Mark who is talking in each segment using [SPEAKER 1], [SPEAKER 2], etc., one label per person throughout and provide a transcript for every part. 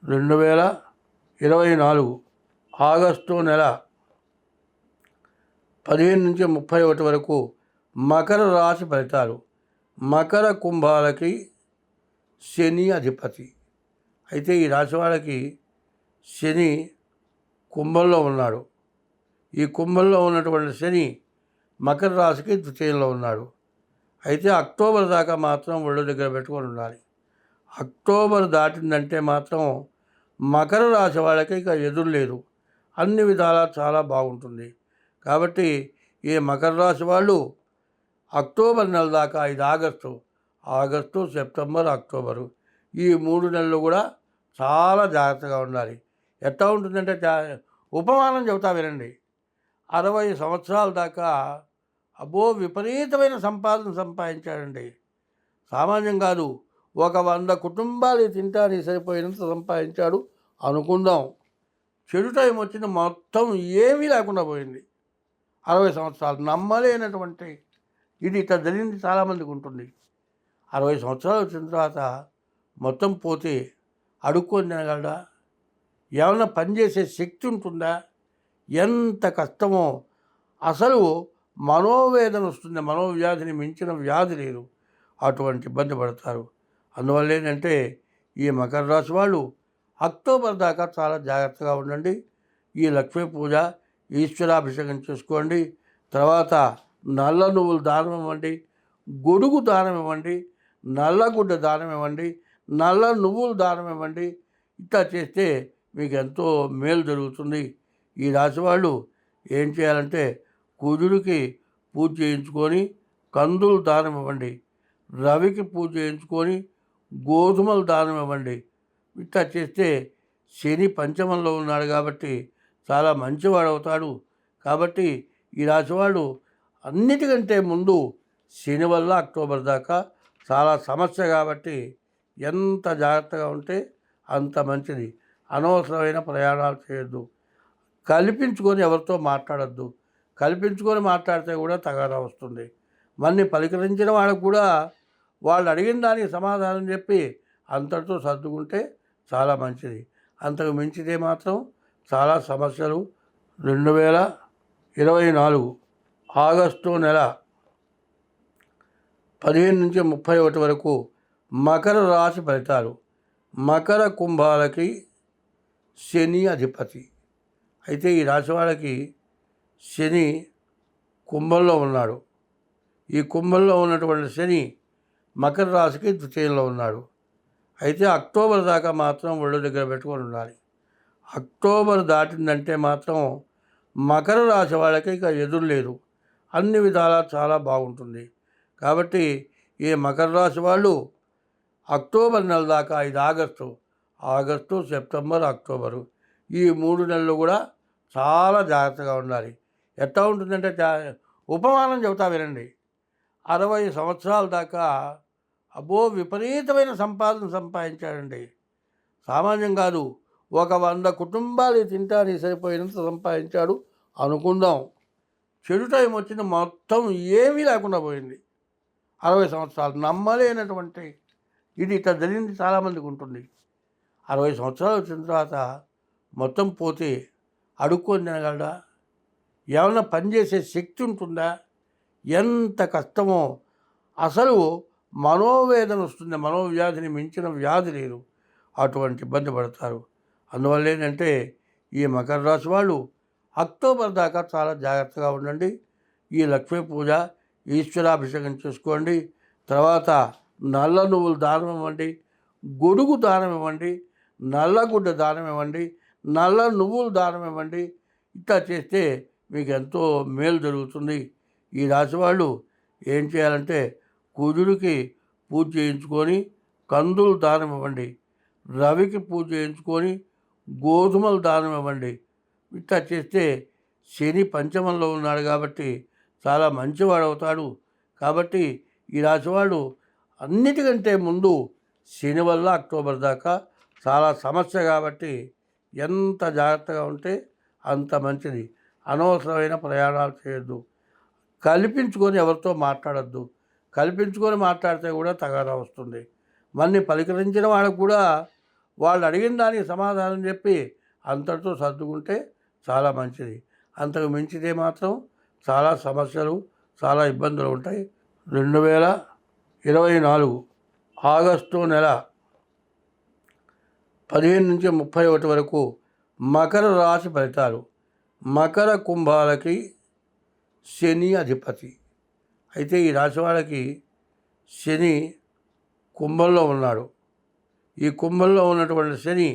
[SPEAKER 1] 2024 August నెల 15 నుంచి 31 వరకు మకర రాశి ఫలితాలు. మకర కుంభాలకి శని అధిపతి. అయితే ఈ రాశి వాళ్ళకి శని కుంభంలో ఉన్నాడు. ఈ కుంభంలో ఉన్నటువంటి శని మకర రాశికి ద్వితీయంలో ఉన్నాడు. అయితే అక్టోబర్ దాకా మాత్రం ఒళ్ళు దగ్గర పెట్టుకొని ఉండాలి. అక్టోబర్ దాటిందంటే మాత్రం మకర రాశి వాళ్ళకి ఇక ఎదురు లేదు. అన్ని విధాలా చాలా బాగుంటుంది. కాబట్టి ఈ మకర రాశి వాళ్ళు అక్టోబర్ నెల దాకా, ఇది ఆగస్టు, సెప్టెంబర్, అక్టోబరు, ఈ 3 నెలలు కూడా చాలా జాగ్రత్తగా ఉండాలి. ఎట్లా ఉంటుందంటే ఉపమానం చెబుతా వినండి. 60 సంవత్సరాల దాకా విపరీతమైన సంపాదన సంపాదించాడండి. సామాన్యం కాదు. ఒక 100 కుటుంబాలు తింటానికి సరిపోయినంత సంపాదించాడు అనుకుందాం. చెడు టైం వచ్చిన మొత్తం ఏమీ లేకుండా పోయింది. 60 సంవత్సరాలు నమ్మలేనటువంటి ఇది. ఇట్లా జరిగింది చాలామందికి ఉంటుంది. 60 సంవత్సరాలు వచ్చిన తర్వాత మొత్తం పోతే అడుక్కొని తినగలడా? ఏమన్నా పనిచేసే శక్తి ఉంటుందా? ఎంత కష్టమో. అసలు మనోవేదన వస్తుంది. మనోవ్యాధిని మించిన వ్యాధి లేదు. అటువంటి ఇబ్బంది పడతారు. అందువల్ల ఏంటంటే ఈ మకర రాశి వాళ్ళు అక్టోబర్ దాకా చాలా జాగ్రత్తగా ఉండండి. ఈ లక్ష్మీ పూజ, ఈశ్వరాభిషేకం చేసుకోండి. తర్వాత నల్ల నువ్వులు దానం ఇవ్వండి, గొడుగు దానం ఇవ్వండి, నల్లగుడ్డ దానం ఇవ్వండి, నల్ల నువ్వులు దానం ఇవ్వండి. ఇట్లా చేస్తే మీకు ఎంతో మేలు జరుగుతుంది. ఈ రాశి వాళ్ళు ఏం చేయాలంటే కుజుడికి పూజ చేయించుకొని కందులు దానం ఇవ్వండి, రవికి పూజ చేయించుకొని గోధుమలు దానం ఇవ్వండి. ఇట్లా చేస్తే శని పంచమంలో ఉన్నాడు కాబట్టి చాలా మంచివాడు అవుతాడు. కాబట్టి ఈ రాశి వాళ్ళు అన్నిటికంటే ముందు శని వల్ల అక్టోబర్ దాకా చాలా సమస్య. కాబట్టి ఎంత జాగ్రత్తగా ఉంటే అంత మంచిది. అనవసరమైన ప్రయాణాలు చేయొద్దు. కల్పించుకొని ఎవరితో మాట్లాడద్దు. కల్పించుకొని మాట్లాడితే కూడా తగాదా వస్తుంది. మళ్ళీ పలకరించిన వాళ్ళకు కూడా వాళ్ళు అడిగిన దానికి సమాధానం చెప్పి అంతటితో సర్దుకుంటే చాలా మంచిది. అంతకు మించితే మాత్రం చాలా సమస్యలు. 2024 ఆగస్టు నెల 15 నుంచి 31 వరకు మకర రాశి ఫలితాలు. మకర కుంభాలకి శని అధిపతి. అయితే ఈ రాశి వాళ్ళకి శని కుంభంలో ఉన్నాడు. ఈ కుంభంలో ఉన్నటువంటి శని మకర రాశికి ద్వితీయంలో ఉన్నాడు. అయితే అక్టోబర్ దాకా మాత్రం ఒళ్ళు దగ్గర పెట్టుకొని ఉండాలి. అక్టోబర్ దాటిందంటే మాత్రం మకర రాశి వాళ్ళకి ఇక ఎదురు లేదు. అన్ని విధాలా చాలా బాగుంటుంది. కాబట్టి ఈ మకర రాశి వాళ్ళు అక్టోబర్ నెల దాకా, ఇది ఆగస్టు, సెప్టెంబర్, అక్టోబరు, ఈ 3 నెలలు కూడా చాలా జాగ్రత్తగా ఉండాలి. ఎట్లా ఉంటుందంటే ఉపమానం చెబుతా వినండి. 60 సంవత్సరాల దాకా విపరీతమైన సంపాదన సంపాదించాడండి. సామాన్యం కాదు. ఒక 100 కుటుంబాలు తింటానికి సరిపోయినంత సంపాదించాడు అనుకుందాం. చెడు టైం వచ్చిన మొత్తం ఏమీ లేకుండా పోయింది. 60 సంవత్సరాలు నమ్మలేనటువంటి ఇది. ఇట్లా జరిగింది చాలామందికి ఉంటుంది. 60 సంవత్సరాలు వచ్చిన తర్వాత మొత్తం పోతే అడుక్కొని తినగలడా? ఏమన్నా పనిచేసే శక్తి ఉంటుందా? ఎంత కష్టమో. అసలు మనోవేదన వస్తుంది. మనోవ్యాధిని మించిన వ్యాధి లేదు. అటువంటి ఇబ్బంది పడతారు. అందువల్ల ఏంటంటే ఈ మకర రాశి వాళ్ళు అక్టోబర్ దాకా చాలా జాగ్రత్తగా ఉండండి. ఈ లక్ష్మీ పూజ, ఈశ్వరాభిషేకం చేసుకోండి. తర్వాత నల్ల నువ్వులు దానం ఇవ్వండి, గొడుగు దానం ఇవ్వండి, నల్లగుడ్డ దానం ఇవ్వండి, నల్ల నువ్వులు దానం ఇవ్వండి. ఇట్లా చేస్తే మీకు ఎంతో మేలు జరుగుతుంది. ఈ రాశి వాళ్ళు ఏం చేయాలంటే కుజుడికి పూజ చేయించుకొని కందులు దానం ఇవ్వండి, రవికి పూజ చేయించుకొని గోధుమలు దానం ఇవ్వండి. ఇట్లా చేస్తే శని పంచమంలో ఉన్నాడు కాబట్టి చాలా మంచివాడు అవుతాడు. కాబట్టి ఈ రాశి వాళ్ళు అన్నిటికంటే ముందు శని వల్ల అక్టోబర్ దాకా చాలా సమస్య. కాబట్టి ఎంత జాగ్రత్తగా ఉంటే అంత మంచిది. అనవసరమైన ప్రయాణాలు చేయొద్దు. కల్పించుకొని ఎవరితో మాట్లాడద్దు. కల్పించుకొని మాట్లాడితే కూడా తగాదా వస్తుంది. మళ్ళీ పలకరించిన వాళ్ళకు కూడా వాళ్ళు అడిగిన దానికి సమాధానం చెప్పి అంతటితో సర్దుకుంటే చాలా మంచిది. అంతకు మించితే మాత్రం చాలా సమస్యలు, చాలా ఇబ్బందులు ఉంటాయి. 2024 ఆగస్టు నెల 15 నుంచి 31 వరకు మకర రాశి ఫలితాలు. మకర కుంభాలకి శని అధిపతి. అయితే ఈ రాశి వాళ్ళకి శని కుంభంలో ఉన్నాడు. ఈ కుంభంలో ఉన్నటువంటి శని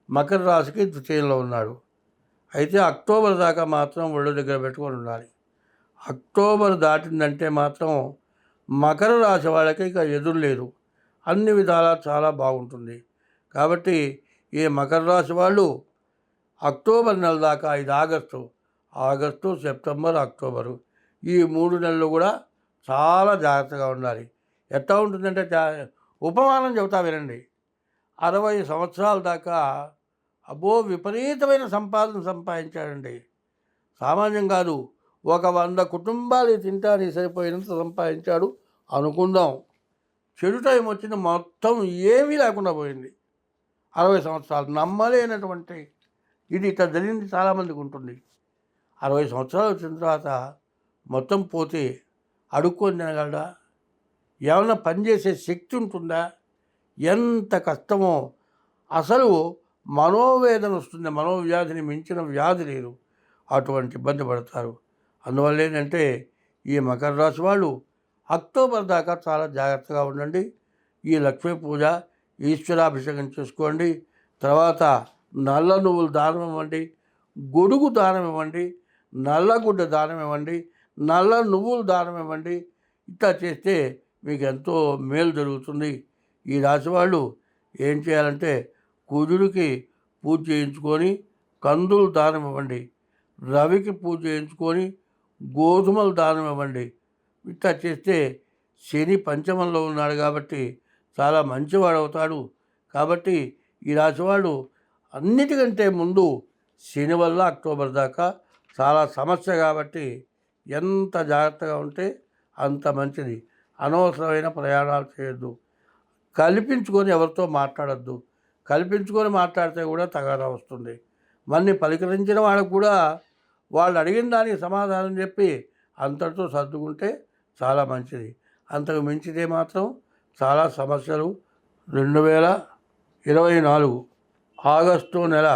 [SPEAKER 1] మకర రాశికి ద్వితీయంలో ఉన్నాడు. అయితే అక్టోబర్ దాకా మాత్రం ఒళ్ళు దగ్గర పెట్టుకొని ఉండాలి. అక్టోబర్ దాటిందంటే మాత్రం మకర రాశి వాళ్ళకి ఇక ఎదురు లేదు. అన్ని విధాలా చాలా బాగుంటుంది. కాబట్టి ఈ మకర రాశి వాళ్ళు అక్టోబర్ నెల దాకా, ఇది ఆగస్టు, సెప్టెంబర్, అక్టోబరు, ఈ 3 నెలలు కూడా చాలా జాగ్రత్తగా ఉండాలి. ఎట్లా ఉంటుందంటే ఉపమానం చెబుతా వినండి. 60 సంవత్సరాల దాకా విపరీతమైన సంపాదన సంపాదించాడండి. సామాన్యం కాదు. ఒక 100 కుటుంబాలు తింటానికి సరిపోయినంత సంపాదించాడు అనుకుందాం. చెడు టైం వచ్చింది, మొత్తం ఏమీ లేకుండా పోయింది. 60 సంవత్సరాలు నమ్మలేనటువంటి ఇది ఇట్లా జరిగింది. చాలామందికి ఉంటుంది. 60 సంవత్సరాలు వచ్చిన తర్వాత మొత్తం పోతే అడుక్కొని తినగలడా? ఏమన్నా పనిచేసే శక్తి ఉంటుందా? ఎంత కష్టమో. అసలు మనోవేదన వస్తుంది. మనోవ్యాధిని మించిన వ్యాధి లేదు. అటువంటి ఇబ్బంది పడతారు. అందువల్ల ఏంటంటే ఈ మకర రాశి వాళ్ళు అక్టోబర్ దాకా చాలా జాగ్రత్తగా ఉండండి. ఈ లక్ష్మీ పూజ, ఈశ్వరాభిషేకం చేసుకోండి. తర్వాత నల్ల నువ్వులు దానం ఇవ్వండి, గొడుగు దానం ఇవ్వండి, నల్లగుడ్డ దానం ఇవ్వండి, నల్ల నువ్వులు దానం ఇవ్వండి. ఇట్లా చేస్తే మీకు ఎంతో మేలు జరుగుతుంది. ఈ రాశి వాళ్ళు ఏం చేయాలంటే కుజుడికి పూజ చేయించుకొని కందులు దానం ఇవ్వండి, రవికి పూజ చేయించుకొని గోధుమలు దానం ఇవ్వండి. ఇట్లా చేస్తే శని పంచమంలో ఉన్నాడు కాబట్టి చాలా మంచివాడు అవుతాడు. కాబట్టి ఈ రాశివాడు అన్నిటికంటే ముందు శని వల్ల అక్టోబర్ దాకా చాలా సమస్య. కాబట్టి ఎంత జాగ్రత్తగా ఉంటే అంత మంచిది. అనవసరమైన ప్రయాణాలు చేయొద్దు. కల్పించుకొని ఎవరితో మాట్లాడద్దు. కల్పించుకొని మాట్లాడితే కూడా తగాదా వస్తుంది. మన్ని పలికరించిన వాళ్ళకు కూడా వాళ్ళు అడిగిన దానికి సమాధానం చెప్పి అంతటితో సర్దుకుంటే చాలా మంచిది. అంతకు మించితే మాత్రం చాలా సమస్యలు. 2024 ఆగస్టు నెల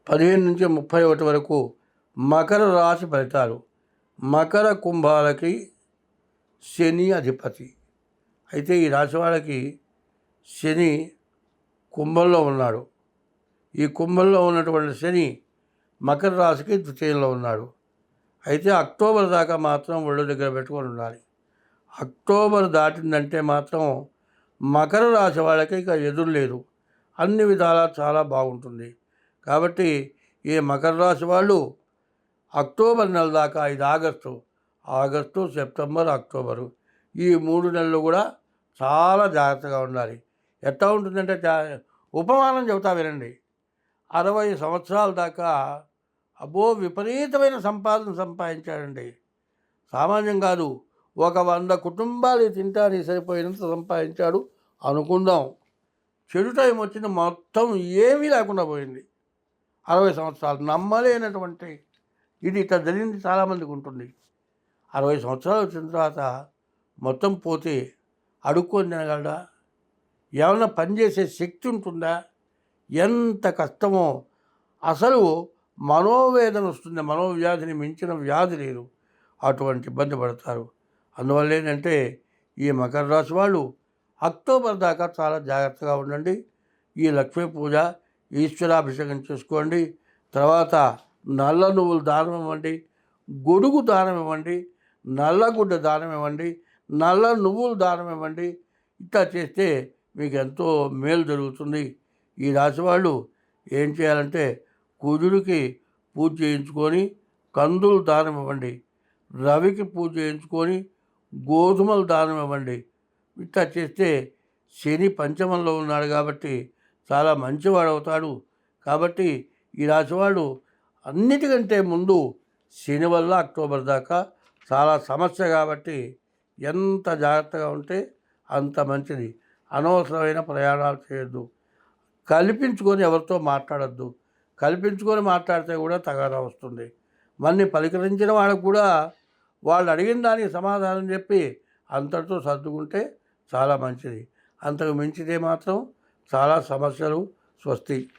[SPEAKER 1] 15 నుంచి 31 వరకు మకర రాశి ఫలితాలు. మకర కుంభాలకి శని అధిపతి. అయితే ఈ రాశి వాళ్ళకి శని కుంభంలో ఉన్నాడు. ఈ కుంభంలో ఉన్నటువంటి శని మకర రాశికి ద్వితీయంలో ఉన్నాడు. అయితే అక్టోబర్ దాకా మాత్రం ఒళ్ళు దగ్గర పెట్టుకొని ఉండాలి. అక్టోబర్ దాటిందంటే మాత్రం మకర రాశి వాళ్ళకి ఇక ఎదురు లేదు. అన్ని విధాలా చాలా బాగుంటుంది. కాబట్టి ఈ మకర రాశి వాళ్ళు అక్టోబర్ నెల దాకా, ఇది ఆగస్టు, సెప్టెంబర్, అక్టోబరు, ఈ 3 నెలలు కూడా చాలా జాగ్రత్తగా ఉండాలి. ఎట్లా ఉంటుందంటే ఉపమానం చెబుతా వినండి. 60 సంవత్సరాల దాకా విపరీతమైన సంపాదన సంపాదించాడండి. సామాన్యం కాదు. ఒక 100 కుటుంబాలు తింటానికి సరిపోయినంత సంపాదించాడు అనుకుందాం. చెడు టైం వచ్చింది, మొత్తం ఏమీ లేకుండా పోయింది. 60 సంవత్సరాలు నమ్మలేనటువంటి ఇది ఇట్లా జరిగింది. చాలామందికి ఉంటుంది. 60 సంవత్సరాలు వచ్చిన తర్వాత మొత్తం పోతే అడుక్కొని తినగలడా? ఏమన్నా పనిచేసే శక్తి ఉంటుందా? ఎంత కష్టమో. అసలు మనోవేదన వస్తుంది. మనోవ్యాధిని మించిన వ్యాధి లేదు. అటువంటి ఇబ్బంది పడతారు. అందువల్ల ఏంటంటే ఈ మకర రాశి వాళ్ళు అక్టోబర్ దాకా చాలా జాగ్రత్తగా ఉండండి. ఈ లక్ష్మీ పూజ, ఈశ్వరాభిషేకం చేసుకోండి. తర్వాత నల్ల నువ్వులు దానం ఇవ్వండి, గొడుగు దానం ఇవ్వండి, నల్లగుడ్డ దానం ఇవ్వండి, నల్ల నువ్వులు దానం ఇవ్వండి. ఇట్లా చేస్తే మీకు ఎంతో మేలు జరుగుతుంది. ఈ రాశి వాళ్ళు ఏం చేయాలంటే కుజుడికి పూజ చేయించుకొని కందులు దానం ఇవ్వండి, రవికి పూజ చేయించుకొని గోధుమలు దానం ఇవ్వండి. ఇట్లా చేస్తే శని పంచమంలో ఉన్నాడు కాబట్టి చాలా మంచివాడు అవుతాడు. కాబట్టి ఈ రాశివాడు అన్నిటికంటే ముందు శని వల్ల అక్టోబర్ దాకా చాలా సమస్య. కాబట్టి ఎంత జాగ్రత్తగా ఉంటే అంత మంచిది. అనవసరమైన ప్రయాణాలు చేయొద్దు. కల్పించుకొని ఎవరితో మాట్లాడద్దు. కల్పించుకొని మాట్లాడితే కూడా తగాదా వస్తుంది. మనని పలకరించిన వాళ్ళకు కూడా వాళ్ళు అడిగిన దానికి సమాధానం చెప్పి అంతటితో సర్దుకుంటే చాలా మంచిది. అంతకు మించితే మాత్రం చాలా సమస్యలు. స్వస్తి.